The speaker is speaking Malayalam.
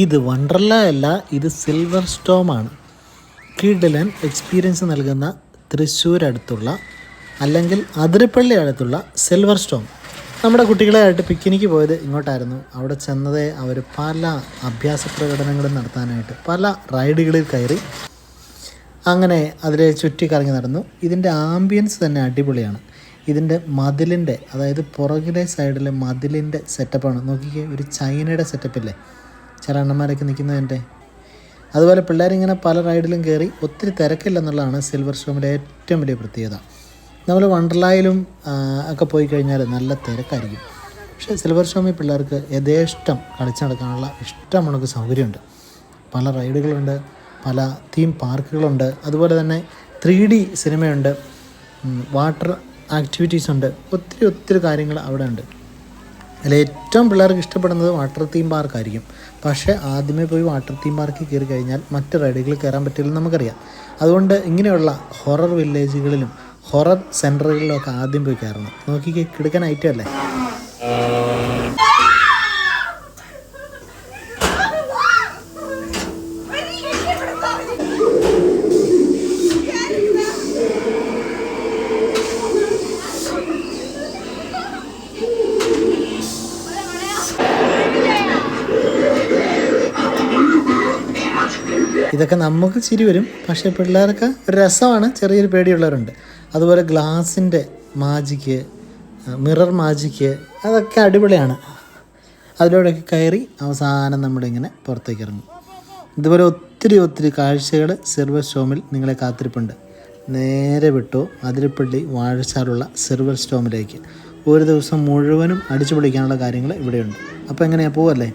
ഇത് വണ്ടർല അല്ല, ഇത് സിൽവർ സ്റ്റോമാണ്. കിടിലൻ എക്സ്പീരിയൻസ് നൽകുന്ന തൃശ്ശൂർ അടുത്തുള്ള അല്ലെങ്കിൽ അതിരപ്പള്ളി അടുത്തുള്ള സിൽവർ സ്റ്റോം. നമ്മുടെ കുട്ടികളായിട്ട് പിക്നിക്ക് പോയത് ഇങ്ങോട്ടായിരുന്നു. അവിടെ ചെന്നതേ അവർ പല അഭ്യാസ പ്രകടനങ്ങളും നടത്താനായിട്ട് പല റൈഡുകളിൽ കയറി അങ്ങനെ അതിലെ ചുറ്റിക്കറങ്ങി നടന്നു. ഇതിൻ്റെ ആംബിയൻസ് തന്നെ അടിപൊളിയാണ്. ഇതിൻ്റെ മതിലിൻ്റെ, അതായത് പുറകിലെ സൈഡിലെ മതിലിൻ്റെ സെറ്റപ്പാണ്. നോക്കിക്കേ, ഒരു ചൈനയുടെ സെറ്റപ്പില്ലേ ചില അണ്ണന്മാരൊക്കെ നിൽക്കുന്നതിൻ്റെ. അതുപോലെ പിള്ളേരിങ്ങനെ പല റൈഡിലും കയറി. ഒത്തിരി തിരക്കില്ലെന്നുള്ളതാണ് സിൽവർ സ്റ്റോമിൻ്റെ ഏറ്റവും വലിയ പ്രത്യേകത. നമ്മൾ വണ്ടർലായിലും ഒക്കെ പോയി കഴിഞ്ഞാൽ നല്ല തിരക്കായിരിക്കും. പക്ഷേ സിൽവർ സ്റ്റോമിൽ പിള്ളേർക്ക് യഥേഷ്ടം കളിച്ച് നടക്കാനുള്ള ഇഷ്ടമുള്ള സൗകര്യമുണ്ട്. പല റൈഡുകളുണ്ട്, പല തീം പാർക്കുകളുണ്ട്, അതുപോലെ തന്നെ 3D സിനിമയുണ്ട്, വാട്ടർ ആക്ടിവിറ്റീസ് ഉണ്ട്, ഒത്തിരി കാര്യങ്ങൾ അവിടെ ഉണ്ട്. അതിൽ ഏറ്റവും പിള്ളേർക്ക് ഇഷ്ടപ്പെടുന്നത് വാട്ടർ തീം പാർക്കായിരിക്കും. പക്ഷേ ആദ്യമേ പോയി വാട്ടർ തീം പാർക്കിൽ കയറി കഴിഞ്ഞാൽ മറ്റ് റൈഡുകൾ കയറാൻ പറ്റില്ലെന്ന് നമുക്കറിയാം. അതുകൊണ്ട് ഇങ്ങനെയുള്ള ഹൊറർ വില്ലേജുകളിലും ഹൊറർ സെൻറ്ററുകളിലും ഒക്കെ ആദ്യം പോയി കയറണം. നോക്കിക്കേ, കിടക്കാൻ ഐറ്റമല്ലേ. ഇതൊക്കെ നമുക്ക് ചിരി വരും, പക്ഷേ പിള്ളേർക്ക് ഒരു രസമാണ്. ചെറിയൊരു പേടിയുള്ളവരുണ്ട്. അതുപോലെ ഗ്ലാസിൻ്റെ മാജിക്ക്, മിറർ മാജിക്ക്, അതൊക്കെ അടിപൊളിയാണ്. അതിലൂടെയൊക്കെ കയറി അവസാനം നമ്മളിങ്ങനെ പുറത്തേക്ക് ഇറങ്ങും. ഇതുപോലെ ഒത്തിരി കാഴ്ചകൾ സിൽവർ സ്റ്റോമിൽ നിങ്ങളെ കാത്തിരിപ്പുണ്ട്. നേരെ വിട്ടു അതിരപ്പള്ളി വാഴച്ചാലുള്ള സിൽവർ സ്റ്റോമിലേക്ക്. ഒരു ദിവസം മുഴുവനും അടിച്ചു പൊളിക്കാനുള്ള കാര്യങ്ങൾ ഇവിടെയുണ്ട്. അപ്പോൾ എങ്ങനെയാണ്, പോവല്ലേ?